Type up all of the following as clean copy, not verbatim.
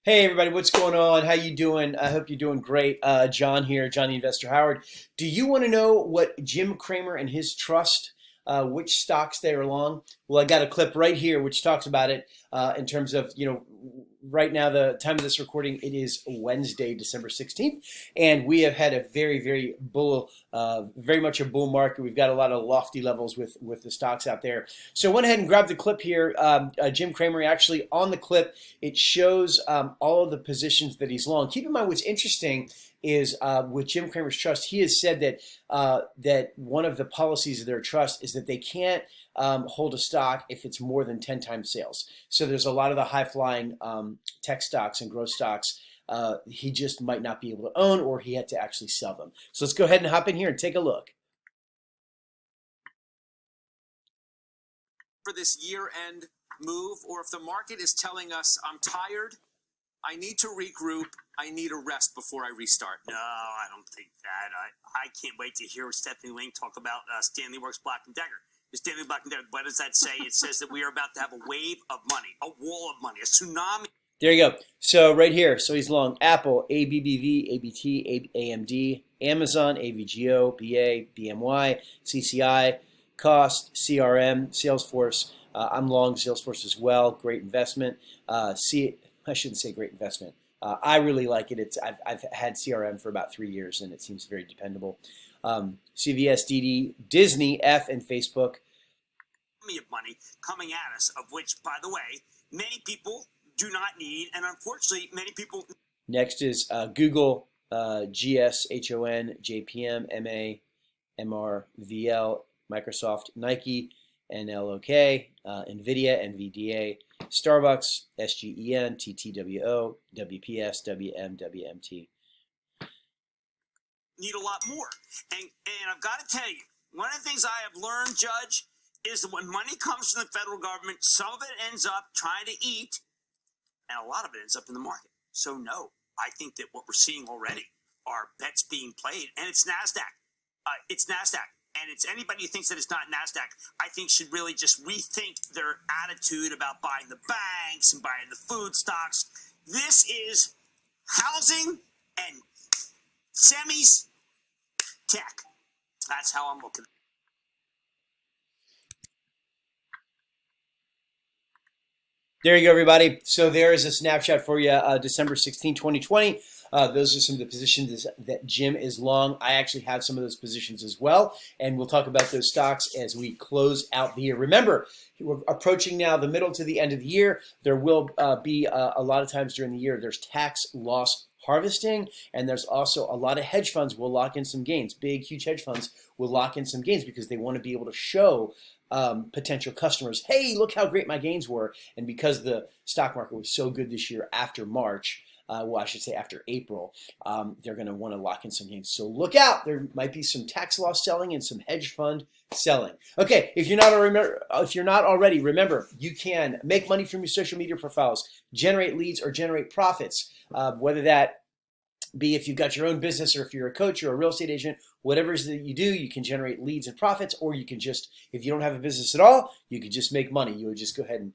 Hey everybody, what's going on? How you doing? I hope you're doing great. John here, Johnny Investor Howard. Do you want to know what Jim Cramer and his trust, which stocks they are long? Well, I got a clip right here which talks about it in terms of, right now, the time of this recording, it is Wednesday, December 16th, and we have had a very very much a bull market. We've got a lot of lofty levels with the stocks out there. So I went ahead and grabbed the clip here. Jim Cramer, actually on the clip, it shows all of the positions that he's long. Keep in mind what's interesting is with Jim Cramer's trust, he has said that one of the policies of their trust is that they can't hold a stock if it's more than 10 times sales. So there's a lot of the high-flying tech stocks and growth stocks he just might not be able to own, or he had to actually sell them. So let's go ahead and hop in here and take a look. For this year-end move, or if the market is telling us I'm tired, I need to regroup, I need a rest before I restart. No, I don't think that. I can't wait to hear Stephanie Ling talk about Stanley Works Black & Decker. Stanley Black & Decker, what does that say? It says that we are about to have a wave of money, a wall of money, a tsunami. There you go. So right here, so he's long Apple, ABBV, ABT, AMD, Amazon, AVGO, BA, BMY, CCI, Cost, CRM, Salesforce. I'm long Salesforce as well. Great investment. I shouldn't say great investment. I really like it. I've had CRM for about 3 years, and it seems very dependable. CVS, DD, Disney, F, and Facebook. Of money coming at us, of which, by the way, many people do not need, and unfortunately, many people. Next is Google, GS, HON, JPM, MA, MR, VL, Microsoft, Nike, NLOK, NVIDIA, NVDA, Starbucks, SGEN, TTWO, WPS, WM, WMT. Need a lot more. And I've got to tell you, one of the things I have learned, Judge, is that when money comes from the federal government, some of it ends up trying to eat, and a lot of it ends up in the market. So no, I think that what we're seeing already are bets being played, and it's NASDAQ. It's NASDAQ. And it's anybody who thinks that it's not NASDAQ, I think should really just rethink their attitude about buying the banks and buying the food stocks. This is housing and semis tech. That's how I'm looking at it. There you go, everybody. So there is a snapshot for you, December 16, 2020. Those are some of the positions that Jim is long. I actually have some of those positions as well, and we'll talk about those stocks as we close out the year. Remember, we're approaching now the middle to the end of the year. There will be a lot of times during the year there's tax loss harvesting, and there's also a lot of hedge funds will lock in some gains. Big, huge hedge funds will lock in some gains because they want to be able to show potential customers, hey, look how great my gains were. And because the stock market was so good this year after March, well, I should say after April, they're going to want to lock in some gains. So look out. There might be some tax loss selling and some hedge fund selling. Okay, if you're not already, remember, you can make money from your social media profiles, generate leads, or generate profits, whether that be if you've got your own business or if you're a coach or a real estate agent, whatever it is that you do, you can generate leads and profits, or you can just, if you don't have a business at all, you could just make money. You would just go ahead and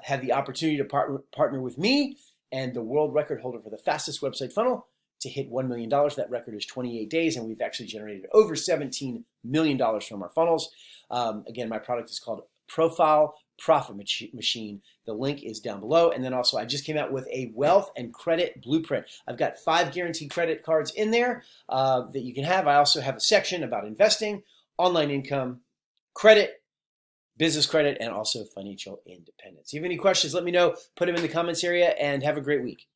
have the opportunity to partner with me and the world record holder for the fastest website funnel to hit $1 million. That record is 28 days, and we've actually generated over $17 million from our funnels. Again, my product is called Profile Profit Machine. The link is down below. And then also I just came out with a wealth and credit blueprint. I've got 5 guaranteed credit cards in there that you can have. I also have a section about investing, online income, credit, business credit, and also financial independence. If you have any questions, let me know. Put them in the comments area, and have a great week.